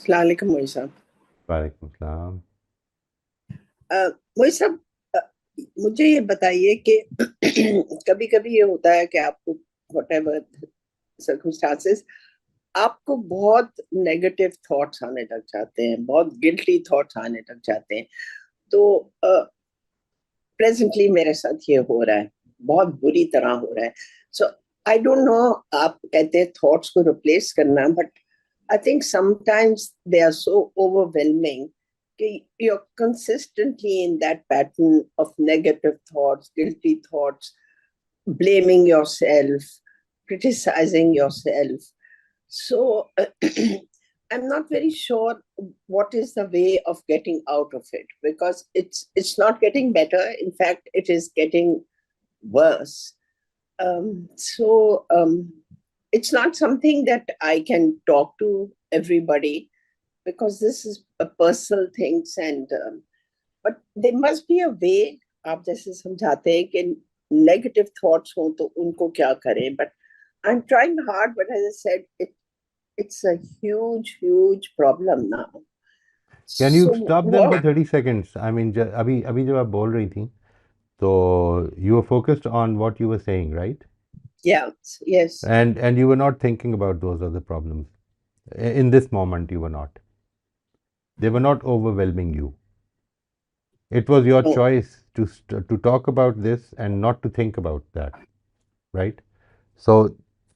अस्सलाम वालेकुम मोई साहब। वालेकुम सलाम। मोई साहब, अ, मुझे ये बताइए कि कभी कभी ये होता है कि आपको व्हाटएवर सर्कमस्टांसेस, आपको बहुत नेगेटिव थॉट्स आने लग जाते हैं, बहुत गिल्टी थॉट्स आने लग जाते हैं। तो प्रेजेंटली मेरे साथ ये हो रहा है, बहुत बुरी तरह हो रहा है। सो आई डोंट नो, आप कहते हैं थॉट्स को रिप्लेस करना, but I think sometimes they are so overwhelming कि you're consistently in that pattern of negative thoughts, guilty thoughts, blaming yourself, criticizing yourself. So I'm not very sure what is the way of getting out of it, because it's not getting better. In fact, it is getting worse. So it's not something that I can talk to everybody, because this is a personal things, and but there must be a way. आप जैसे समझाते हैं कि negative thoughts हो तो उनको क्या करें, but I'm trying hard, but as I said, it's a huge problem now. Can you So stop them for what? 30 seconds? I mean अभी अभी जब आप बोल रही थी तो you were focused on what you were saying, right? Yeah, yes. And you were not thinking about those other problems. In this moment you were not. They were not overwhelming you. It was your Oh, choice to talk about this and not to think about that, right? So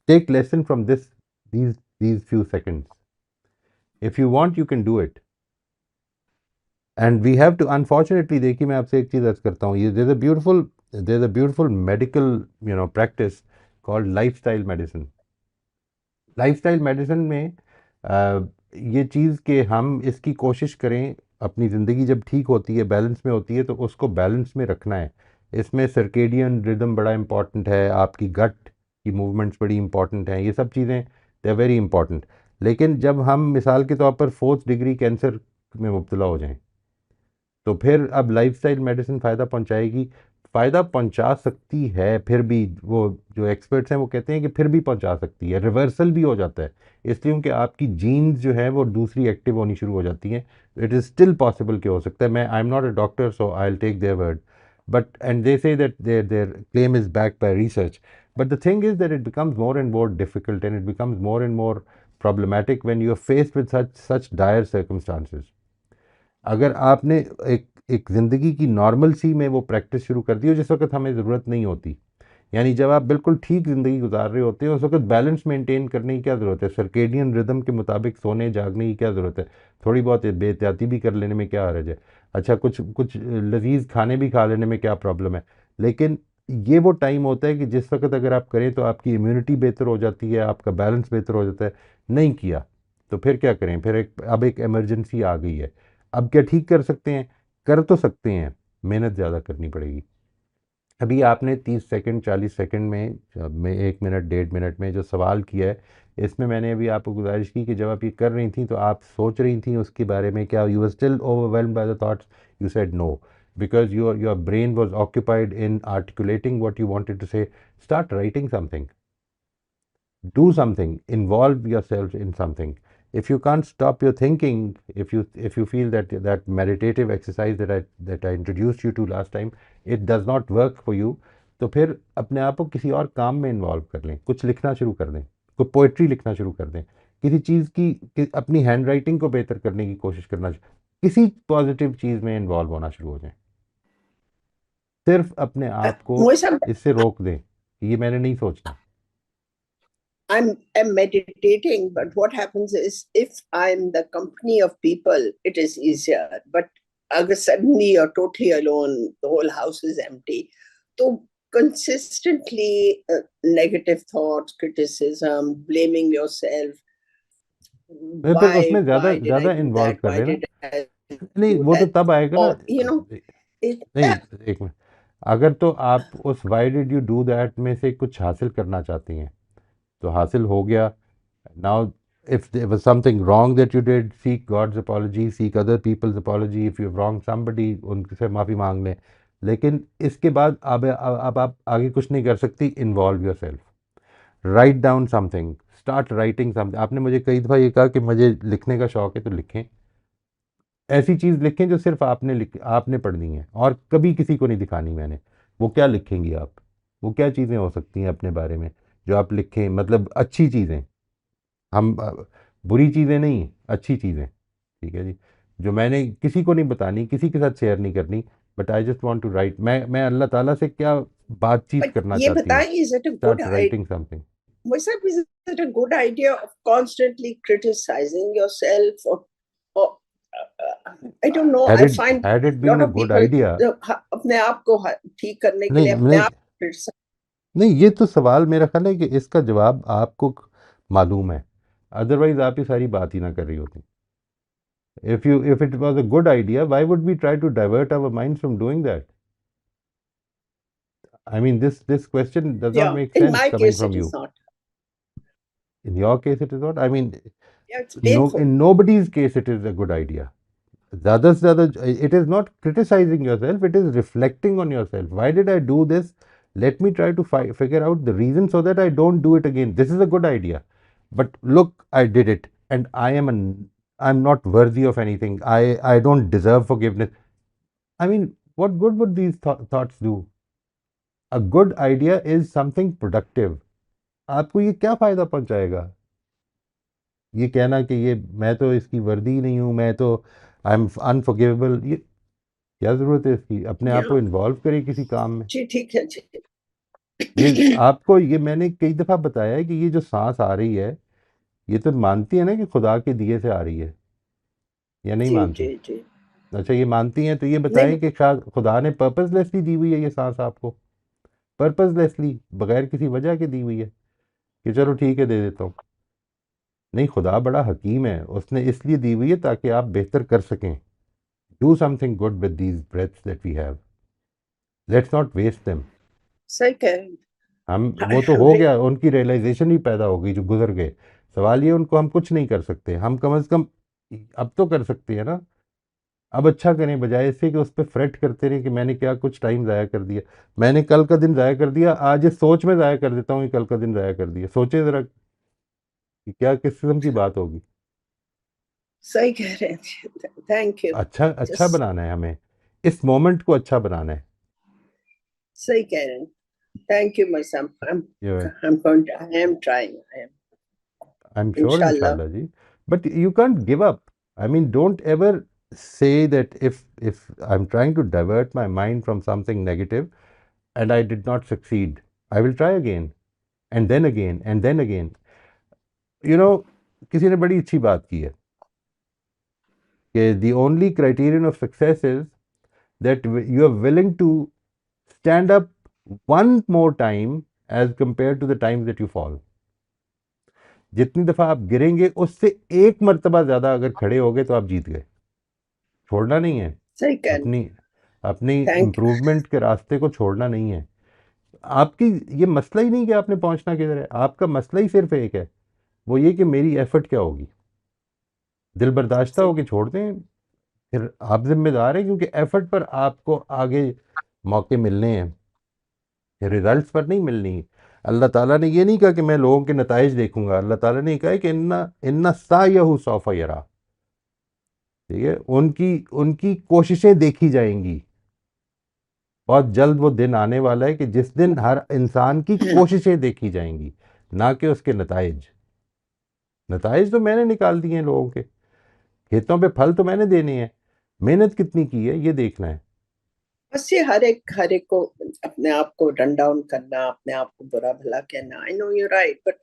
take lesson from these few seconds. If you want, you can do it. And we have to, unfortunately, देखिए मैं आपसे एक चीज़ अर्ज करता हूँ, ये there's a beautiful medical practice called lifestyle medicine. Lifestyle medicine में ये चीज़ कि हम इसकी कोशिश करें, अपनी ज़िंदगी जब ठीक होती है, बैलेंस में होती है, तो उसको बैलेंस में रखना है। इसमें सर्केडियन रिदम बड़ा इम्पॉर्टेंट है, आपकी गट की मूवमेंट्स बड़ी इंपॉर्टेंट हैं, ये सब चीज़ें दे आर वेरी इंपॉर्टेंट। लेकिन जब हम मिसाल के तौर पर 4th डिग्री कैंसर में मुब्तला हो जाएं, तो फिर अब लाइफस्टाइल मेडिसिन फ़ायदा पहुंचाएगी? फ़ायदा पहुंचा सकती है, फिर भी वो जो एक्सपर्ट्स हैं वो कहते हैं कि फिर भी पहुंचा सकती है, रिवर्सल भी हो जाता है, इसलिए क्योंकि आपकी जीन्स जो है वो दूसरी एक्टिव होनी शुरू हो जाती हैं। इट इज़ स्टिल पॉसिबल कि हो सकता है। मैं I am not a doctor, so I will take their word, but and they say that their claim is back by research, but the thing is that it becomes more and more difficult and it becomes more and more problematic when you are faced with such dire circumstances. अगर आपने एक एक ज़िंदगी की normal सी में वो practice शुरू कर दी हो जिस वक्त हमें ज़रूरत नहीं होती, यानी जब आप बिल्कुल ठीक ज़िंदगी गुजार रहे होते हैं, उस वक्त बैलेंस मेंटेन करने की क्या ज़रूरत है? सर्केडियन रिदम के मुताबिक सोने जागने की क्या ज़रूरत है? थोड़ी बहुत बेहतियाती भी कर लेने में क्या हर्ज है? अच्छा, कुछ कुछ लजीज खाने भी खा लेने में क्या प्रॉब्लम है? लेकिन ये वो टाइम होता है कि जिस वक्त अगर आप करें तो आपकी इम्यूनिटी बेहतर हो जाती है, आपका बैलेंस बेहतर हो जाता है। नहीं किया तो फिर क्या करें? फिर अब एक इमरजेंसी आ गई है। अब क्या ठीक कर सकते हैं? कर तो सकते हैं, मेहनत ज़्यादा करनी पड़ेगी। अभी आपने 30 सेकंड 40 सेकंड में 1 मिनट 1.5 मिनट में जो सवाल किया है, इसमें मैंने अभी आपको गुजारिश की कि जब आप ये कर रही थी तो आप सोच रही थी उसके बारे में क्या? You were still overwhelmed by the thoughts? You said no because your brain was occupied in articulating what you wanted to say. Start writing something, do something, involve yourself in something. If you can't stop your thinking, if you feel that that meditative exercise that I introduced you to last time, it does not work for you, तो फिर अपने आप को किसी और काम में involve कर लें, कुछ लिखना शुरू कर दें, कोई पोइट्री लिखना शुरू कर दें, किसी चीज़ की अपनी हैंड राइटिंग को बेहतर करने की कोशिश करना, किसी पॉजिटिव चीज़ में इन्वॉल्व होना शुरू हो जाएं। सिर्फ अपने आप को Moisa, इससे रोक दें कि ये मैंने नहीं सोचना। I'm meditating, but what happens is if I'm the company of people, it is easier. But agar suddenly you're totally alone, the whole house is empty. So consistently negative thoughts, criticism, blaming yourself. मैं फिर उसमें ज़्यादा Why did I ज़्यादा do involve that? कर Why लेना। did I नहीं, do वो तो that? तब आएगा ना। Or it, नहीं, एक मिनट। अगर तो आप उस why did you do that में से कुछ हासिल करना चाहती हैं तो हासिल हो गया। Now if there was something wrong that you did, seek God's apology, seek other people's apology. If you've wronged somebody, उनसे माफ़ी मांग लें। लेकिन इसके बाद अब आप आगे कुछ नहीं कर सकती। Involve your self, write down something, start writing something. आपने मुझे कई दफ़ा ये कहा कि मुझे लिखने का शौक है, तो लिखें, ऐसी चीज़ लिखें जो सिर्फ आपने पढ़नी है और कभी किसी को नहीं दिखानी मैंने। वो क्या लिखेंगी आप? वो क्या चीज़ें हो सकती हैं अपने बारे में जो आप लिखें, मतलब अच्छी चीज़ें, हम बुरी चीज़ें नहीं, अच्छी चीज़ें, ठीक है जी, जो मैंने किसी को नहीं बतानी, किसी के साथ शेयर नहीं करनी, but I just want to write. मैं अल्लाह ताला से क्या बातचीत But करना ये चाहती हूँ, बताएं, is it a good start idea? Writing something. Is it a good idea of constantly criticizing yourself or I don't know. Had I it find had it a lot been a of good people idea. अपने आप को ठीक करने के लिए नहीं अपने नहीं आप criticize. नहीं, ये तो सवाल मेरा ख्याल है कि इसका जवाब आपको मालूम है, अदरवाइज आप ये सारी बात ही ना कर रही होती। if it was a good idea, why would we try to divert our minds from doing that? I mean, this question does not Yeah, make in sense my coming case, from it you. is not. In your case, it is not. I mean, Yeah, it's no, painful. in nobody's case, it is a good idea. ज़्यादा से ज़्यादा, it is not criticizing yourself, it is reflecting on yourself. Why did I do this? Let me try to figure out the reason so that I don't do it again. This is a good idea, but look, I did it, and I'm not worthy of anything. I don't deserve forgiveness. I mean, what good would these thoughts do? A good idea is something productive. आपको ये क्या फायदा पहुंचाएगा? ये कहना कि ये मैं तो इसकी वर्दी ही नहीं हूँ, मैं तो आई एम अनफॉरगिवेबल, ये क्या ज़रूरत है इसकी? अपने आप Yeah, को इन्वॉल्व करिए किसी काम में। जी ठीक है जी. ये आपको, ये मैंने कई दफ़ा बताया है कि ये जो सांस आ रही है, ये तो मानती है ना कि खुदा के दिए से आ रही है, या नहीं जी मानती? जी जी. अच्छा, ये मानती हैं, तो ये नहीं, बताएं कि शायद खुदा ने पर्पसलेसली दी हुई है ये सांस आपको, पर्पसलेसली, बगैर किसी वजह के दी हुई है कि चलो ठीक है दे देता हूँ। नहीं, खुदा बड़ा हकीम है, उसने इसलिए दी हुई है ताकि आप बेहतर कर सकें। Do something good with these breaths that we have, let's not waste them. सही कह रहे हैं. हम, वो तो हो गया, उनकी रियलाइजेशन ही पैदा हो गई जो गुजर गए। सवाल ये, उनको हम कुछ नहीं कर सकते, हम कम से कम अब तो कर सकते हैं ना। अब अच्छा करें, बजाय इससे कि उस पर फ्रेट करते रहें कि मैंने क्या कुछ टाइम ज़ाया कर दिया, मैंने कल का दिन ज़ाया कर दिया, आज इस सोच में ज़ाया कर देता हूँ कि कल का दिन ज़ाया कर दिया। सोचे ज़रा कि क्या, किस किस्म की बात होगी। सही कह रहे हैं. Thank you. अच्छा अच्छा जस्ट बनाना है हमें, इस मोमेंट को अच्छा बनाना है। सही कह रहे हैं. Thank you, my son. ये I am trying. I am. I am sure Inshallah. इंशाल्लाह जी, but you can't give up. I mean, don't ever say that if I'm trying to divert my mind from something negative and I did not succeed, I will try again and then again and then again. किसी ने बड़ी अच्छी बात की है कि the only criterion of success is that you are willing to stand up one more time as compared to the times that you fall. जितनी दफ़ा आप गिरेंगे उससे एक मर्तबा ज़्यादा अगर खड़े हो गए तो आप जीत गए। छोड़ना नहीं है, सही कह रहे हैं. अपनी अपनी Thank you. इम्प्रूवमेंट के रास्ते को छोड़ना नहीं है। आपकी, ये मसला ही नहीं कि आपने पहुंचना किधर है, आपका मसला ही सिर्फ एक है, वो ये कि मेरी एफर्ट क्या होगी। दिल बर्दाश्ता हो कि छोड़ दें, फिर आप जिम्मेदार हैं, क्योंकि एफर्ट पर आपको आगे मौके मिलने हैं, रिजल्ट्स पर नहीं मिलनी। अल्लाह ताला ने ये नहीं कहा कि मैं लोगों के नताइज देखूंगा, अल्लाह ताला ने कहा है कि इन्ना इन्ना सायहु सौफा यरा, ठीक है, उनकी उनकी कोशिशें देखी जाएंगी। बहुत जल्द वो दिन आने वाला है कि जिस दिन हर इंसान की कोशिशें देखी जाएंगी, ना कि उसके नताइज। नताइज तो मैंने निकाल दिए हैं लोगों के, खेतों पे फल तो मैंने देने हैं, मेहनत कितनी की है ये देखना है। बस ये हर एक को अपने आप को रन डाउन करना, अपने आप को बुरा भला कहना. I know you right, but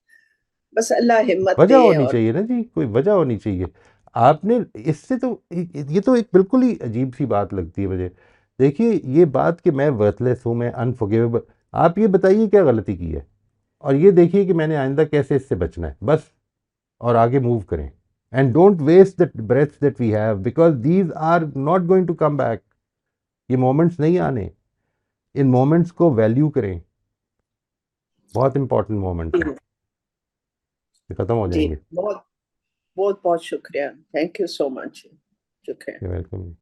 बस अल्लाह हिम्मत वजह दे. होनी और चाहिए ना जी, कोई वजह होनी चाहिए। आपने इससे तो, ये तो एक बिल्कुल ही अजीब सी बात लगती है मुझे। देखिए, ये बात कि मैं वर्थलेस हूँ, मैं अनफॉरगिवेबल, आप ये बताइए क्या गलती की है, और ये देखिए कि मैंने आइंदा कैसे इससे बचना है, बस, और आगे मूव करें। And don't waste the breaths that we have, because these are not going to come back. ये मोमेंट्स नहीं आने, इन मोमेंट्स को वैल्यू करें, बहुत इंपॉर्टेंट मोमेंट्स हैं, ये ख़त्म हो जी, जाएंगे। बहुत बहुत बहुत शुक्रिया. Thank you so much. शुक्रिया. वेलकम।